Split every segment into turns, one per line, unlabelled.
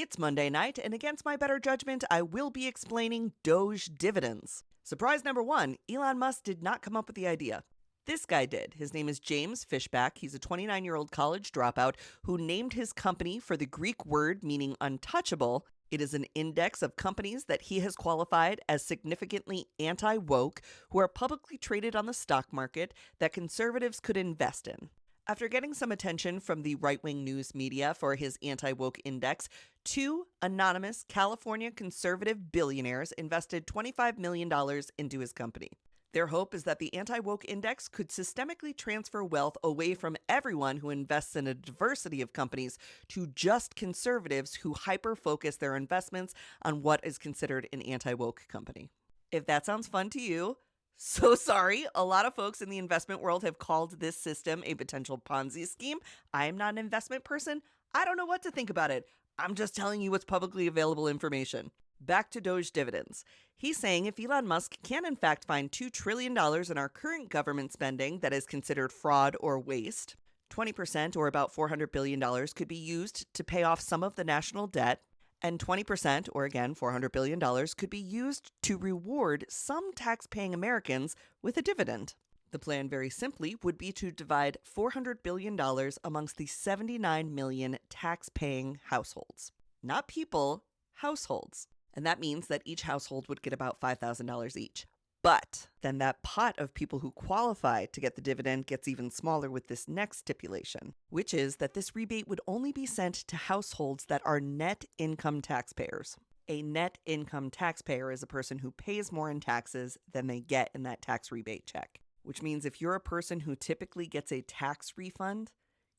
It's Monday night, and against my better judgment, I will be explaining DOGE dividends. Surprise number one, Elon Musk did not come up with the idea. This guy did. His name is James Fishback. He's a 29-year-old college dropout who named his company for the Greek word meaning untouchable. It is an index of companies that he has qualified as significantly anti-woke, who are publicly traded on the stock market that conservatives could invest in. After getting some attention from the right-wing news media for his anti-woke index, two anonymous California conservative billionaires invested $25 million into his company. Their hope is that the anti-woke index could systemically transfer wealth away from everyone who invests in a diversity of companies to just conservatives who hyper-focus their investments on what is considered an anti-woke company. If that sounds fun to you, so sorry. A lot of folks in the investment world have called this system a potential Ponzi scheme. I am not an investment person. I don't know what to think about it. I'm just telling you what's publicly available information. Back to DOGE dividends. He's saying if Elon Musk can in fact find $2 trillion in our current government spending that is considered fraud or waste, 20% or about $400 billion could be used to pay off some of the national debt, and 20%, or again $400 billion, could be used to reward some tax-paying Americans with a dividend. The plan, very simply, would be to divide $400 billion amongst the 79 million tax-paying households. Not people, households. And that means that each household would get about $5,000 each. But then that pot of people who qualify to get the dividend gets even smaller with this next stipulation, which is that this rebate would only be sent to households that are net income taxpayers. A net income taxpayer is a person who pays more in taxes than they get in that tax rebate check, which means if you're a person who typically gets a tax refund,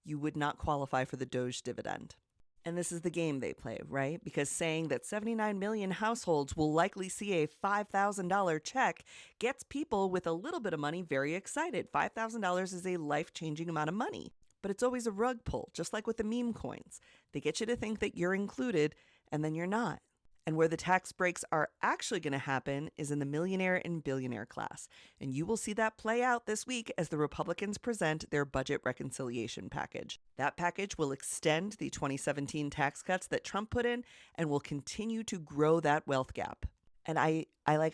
you would not qualify for the DOGE dividend. And this is the game they play, right? Because saying that 79 million households will likely see a $5,000 check gets people with a little bit of money very excited. $5,000 is a life-changing amount of money. But it's always a rug pull, just like with the meme coins. They get you to think that you're included, and then you're not. And where the tax breaks are actually going to happen is in the millionaire and billionaire class. And you will see that play out this week as the Republicans present their budget reconciliation package. That package will extend the 2017 tax cuts that Trump put in and will continue to grow that wealth gap. And I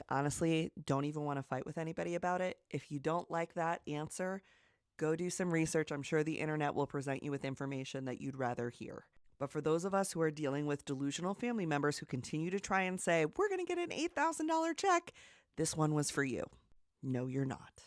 honestly don't even want to fight with anybody about it. If you don't like that answer, go do some research. I'm sure the internet will present you with information that you'd rather hear. But for those of us who are dealing with delusional family members who continue to try and say, we're going to get an $8,000 check, this one was for you. No, you're not.